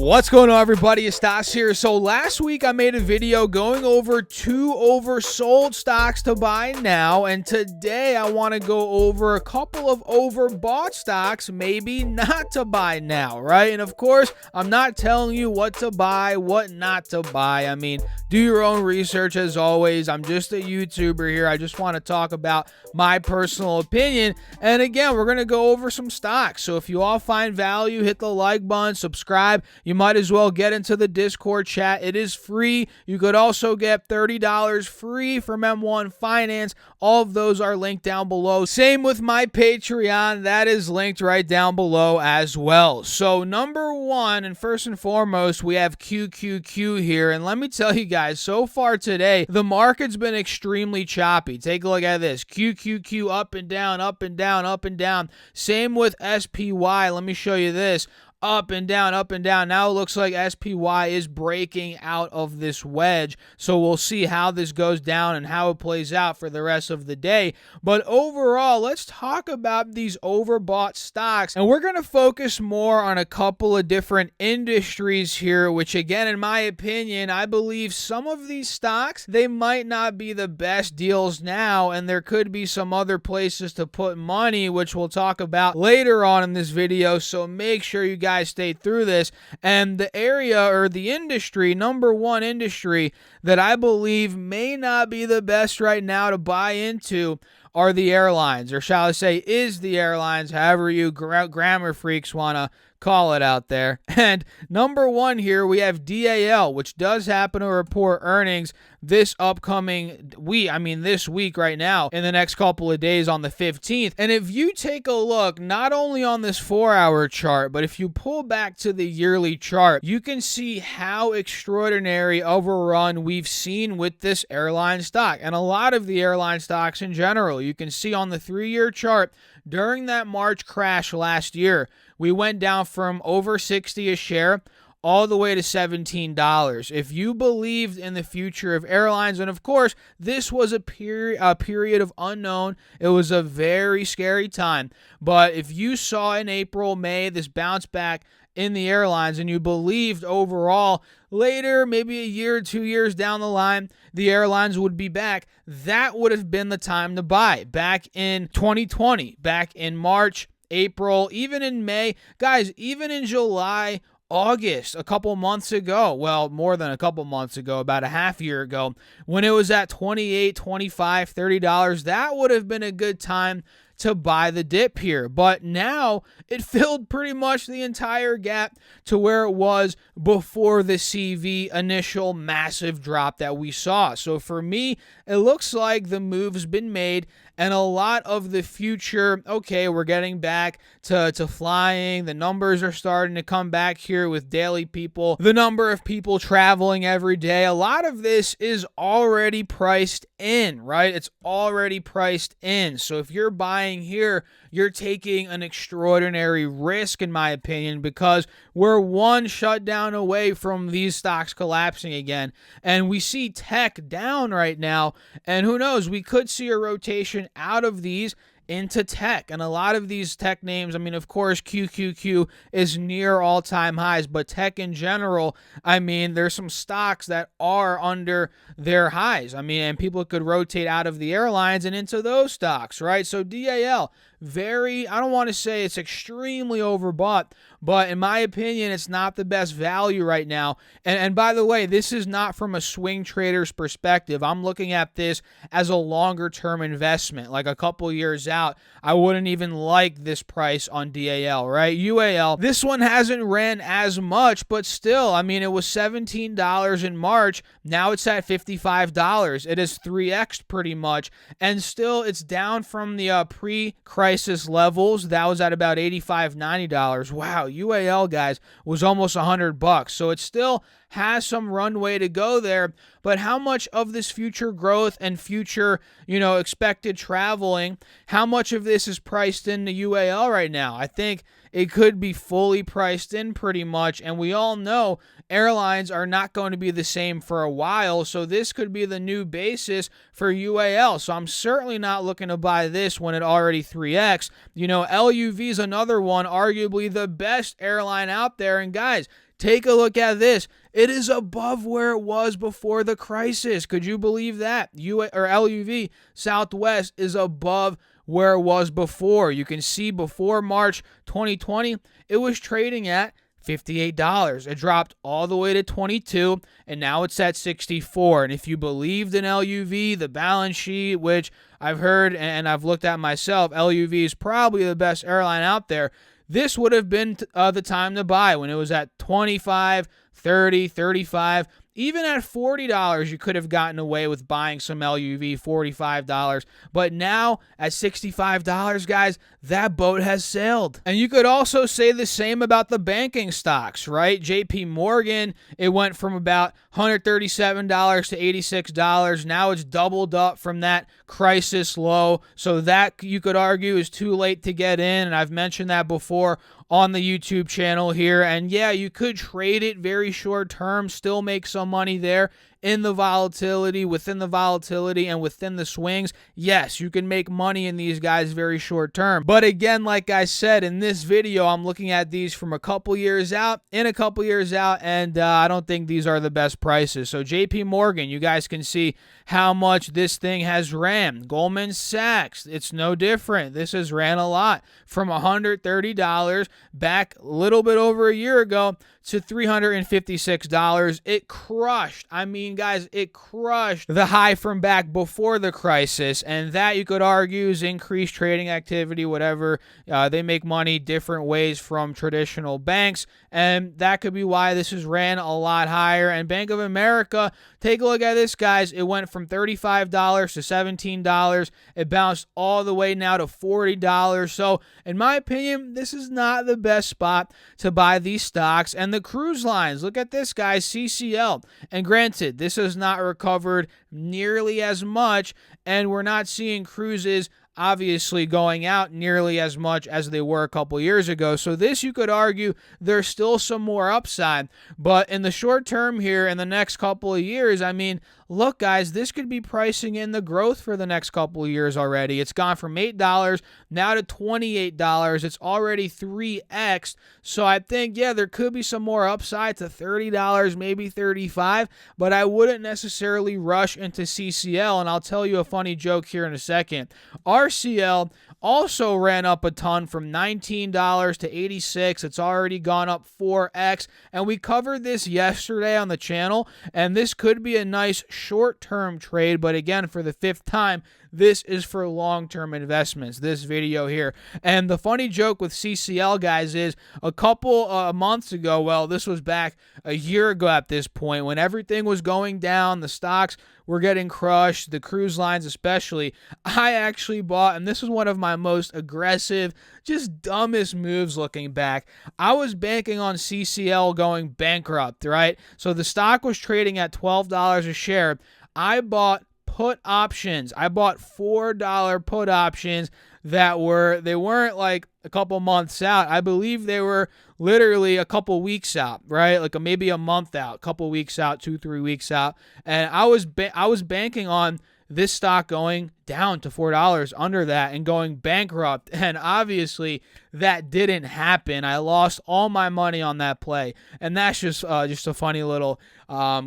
What's going on, everybody? It's Stas here. So last week I made a video going over 2 oversold stocks to buy now, and today I want to go over a couple of overbought stocks maybe not to buy now, right? And of course, I'm not telling you what to buy, what not to buy. I mean, do your own research as always. I'm just a YouTuber here. I just want to talk about my personal opinion. And again, we're going to go over some stocks. So if you all find value, hit the like button, subscribe. You might as well get into the Discord chat. It is free. You could also get $30 free from M1 Finance. All of those are linked down below. Same with my Patreon. That is linked right down below as well. So number one, and first and foremost, we have QQQ here. And let me tell you guys, so far today, the market's been extremely choppy. Take a look at this. QQQ up and down, up and down, up and down. Same with SPY. Let me show you this. Up and down, up and down. Now it looks like SPY is breaking out of this wedge. So we'll see how this goes down and how it plays out for the rest of the day. But overall, let's talk about these overbought stocks. And we're going to focus more on a couple of different industries here, which again, in my opinion, I believe some of these stocks, they might not be the best deals now. And there could be some other places to put money, which we'll talk about later on in this video. So make sure you guys stay through this. And the area or the industry, number one industry that I believe may not be the best right now to buy into are the airlines, or shall I say is the airlines, however you grammar freaks want to call it out there. And number one here, we have DAL, which does happen to report earnings this upcoming week. This week right now, in the next couple of days on the 15th. And if you take a look, not only on this 4-hour chart, but if you pull back to the yearly chart, you can see how extraordinary of a run we've seen with this airline stock and a lot of the airline stocks in general. You can see on the 3-year chart, during that March crash last year, we went down from over 60 a share all the way to $17. If you believed in the future of airlines, and of course, this was a period of unknown. It was a very scary time. But if you saw in April, May, this bounce back in the airlines, and you believed overall later, maybe a year or 2 years down the line, the airlines would be back, that would have been the time to buy back in 2020, back in March, April, even in May. Guys, even in July, August, a couple months ago, well, more than a couple months ago, about a half year ago, when it was at $28, $25, $30, that would have been a good time to buy the dip here. But now it filled pretty much the entire gap to where it was before the CV initial massive drop that we saw. So for me, it looks like the move's been made, and a lot of the future, okay, we're getting back to flying. The numbers are starting to come back here with daily people, the number of people traveling every day. A lot of this is already priced in, right? It's already priced in. So if you're buying here, you're taking an extraordinary risk, in my opinion, because we're one shutdown away from these stocks collapsing again. And we see tech down right now, and who knows, we could see a rotation out of these into tech. And a lot of these tech names, of course, QQQ is near all-time highs, but tech in general, there's some stocks that are under their highs. And people could rotate out of the airlines and into those stocks, right? So DAL, I don't want to say it's extremely overbought, but in my opinion, it's not the best value right now. And by the way, this is not from a swing trader's perspective. I'm looking at this as a longer-term investment, like a couple years out. I wouldn't even like this price on DAL, right? UAL, this one hasn't ran as much, but still, it was $17 in March. Now it's at $55. It has 3x'd pretty much, and still it's down from the pre-crisis levels. That was at about $85, $90. Wow, UAL, guys, was almost $100. So it still has some runway to go there, but how much of this future growth and future, expected traveling, how much of this is priced into UAL right now? I think it could be fully priced in pretty much, and we all know airlines are not going to be the same for a while, so this could be the new basis for UAL. So I'm certainly not looking to buy this when it already 3x. LUV is another one, arguably the best airline out there, and guys, Take a look at this. It is above where it was before the crisis. Could you believe that? LUV Southwest is above where it was before. You can see before March 2020, it was trading at $58. It dropped all the way to 22, and now it's at 64. And if you believed in LUV, the balance sheet, which I've heard and I've looked at myself, LUV is probably the best airline out there. This would have been the time to buy when it was at 25, 30, 35. Even at $40, you could have gotten away with buying some LUV, $45. But now at $65, guys, that boat has sailed. And you could also say the same about the banking stocks, right? JP Morgan, it went from about $137 to $86. Now it's doubled up from that crisis low. So that, you could argue, is too late to get in. And I've mentioned that before on the YouTube channel here. And yeah, you could trade it very short term, still make some money there in the volatility, within the volatility and within the swings. Yes, you can make money in these guys very short term. But again, like I said, in this video, I'm looking at these from a couple years out, and I don't think these are the best prices. So JP Morgan, you guys can see how much this thing has ran. Goldman Sachs, it's no different. This has ran a lot, from $130 back a little bit over a year ago to $356. It crushed. I mean, guys, it crushed the high from back before the crisis, and that, you could argue, is increased trading activity, whatever. They make money different ways from traditional banks, and that could be why this has ran a lot higher. And Bank of America, take a look at this, guys. It went from $35 to $17. It bounced all the way now to $40. So, in my opinion, this is not the best spot to buy these stocks. And the cruise lines, look at this, guys, CCL. And granted, this has not recovered nearly as much, and we're not seeing cruises obviously going out nearly as much as they were a couple years ago. So this, you could argue, there's still some more upside. But in the short term here, in the next couple of years, I mean, look, guys, this could be pricing in the growth for the next couple of years already. It's gone from $8 now to $28. It's already 3x. So I think, yeah, there could be some more upside to $30, maybe $35, but I wouldn't necessarily rush into CCL. And I'll tell you a funny joke here in a second. RCL also ran up a ton from $19 to $86. It's already gone up 4x, and we covered this yesterday on the channel, and this could be a nice short-term trade, but again, for the fifth time, this is for long-term investments, this video here. And the funny joke with CCL, guys, is a couple months ago, well, this was back a year ago at this point, when everything was going down, the stocks were getting crushed, the cruise lines especially, I actually bought, and this was one of my most aggressive, just dumbest moves looking back. I was banking on CCL going bankrupt, right? So the stock was trading at $12 a share. I bought put options. I bought $4 put options that they weren't like a couple months out. I believe they were literally a couple weeks out, right? Like maybe a month out, a couple weeks out, 2-3 weeks out. And I was banking on this stock going down to $4 under that and going bankrupt. And obviously that didn't happen. I lost all my money on that play. And that's just a funny little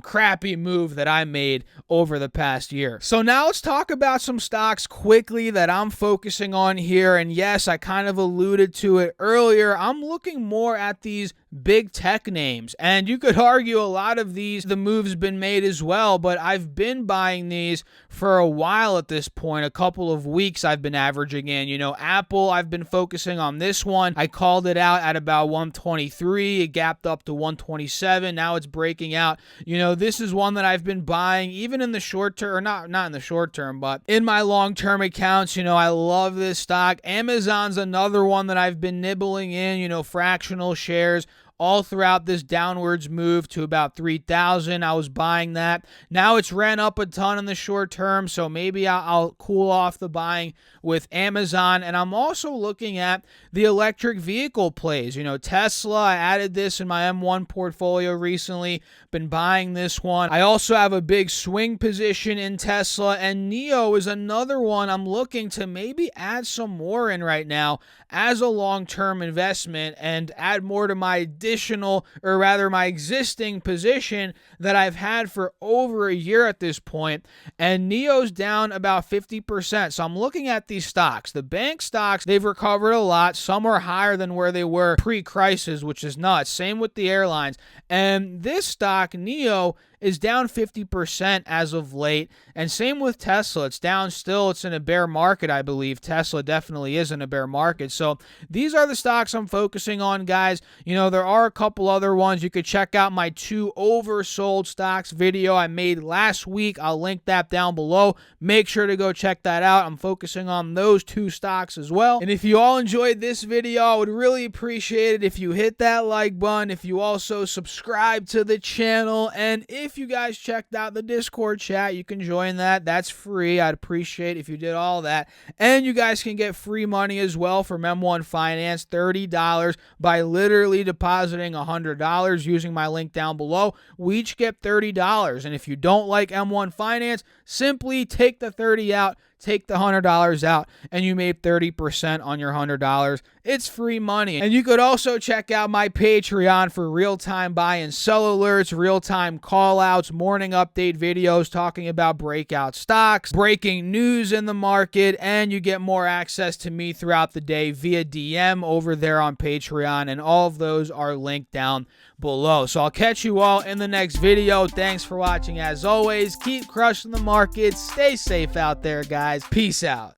crappy move that I made over the past year. So now let's talk about some stocks quickly that I'm focusing on here. And yes, I kind of alluded to it earlier. I'm looking more at these big tech names. And you could argue a lot of these, the move's been made as well, but I've been buying these for a while at this point. A couple of weeks I've been averaging in. You know, Apple, I've been focusing on this one. I called it out at about 123. It gapped up to 127. Now it's breaking out. You know, this is one that I've been buying even in the short term, or not in the short term, but in my long-term accounts. You know, I love this stock. Amazon's another one that I've been nibbling in, you know, fractional shares all throughout this downwards move to about 3,000. I was buying that. Now it's ran up a ton in the short term, so maybe I'll cool off the buying with Amazon. And I'm also looking at the electric vehicle plays. You know, Tesla, I added this in my M1 portfolio recently. Been buying this one. I also have a big swing position in Tesla, and NIO is another one I'm looking to maybe add some more in right now as a long-term investment and add more to my additional, or rather my existing position that I've had for over a year at this point, and NEO's down about 50%. So I'm looking at these stocks. The bank stocks, they've recovered a lot. Some are higher than where they were pre-crisis, which is nuts. Same with the airlines. And this stock, NEO, is down 50% as of late. And same with Tesla. It's down still. It's in a bear market, I believe. Tesla definitely is in a bear market. So these are the stocks I'm focusing on, guys. You know, there are a couple other ones. You could check out my 2 oversold stocks video I made last week. I'll link that down below. Make sure to go check that out. I'm focusing on those 2 stocks as well. And if you all enjoyed this video, I would really appreciate it if you hit that like button, if you also subscribe to the channel, and if you guys checked out the Discord chat, you can join that. That's free. I'd appreciate it if you did all that. And you guys can get free money as well from M1 Finance, $30 by literally depositing $100 using my link down below. We each get $30. And if you don't like M1 Finance, simply take the $30 out, take the $100 out, and you made 30% on your $100. It's free money. And you could also check out my Patreon for real-time buy and sell alerts, real-time call-outs, morning update videos talking about breakout stocks, breaking news in the market, and you get more access to me throughout the day via DM over there on Patreon, and all of those are linked down below. So I'll catch you all in the next video. Thanks for watching as always. Keep crushing the markets. Stay safe out there, guys. Peace out.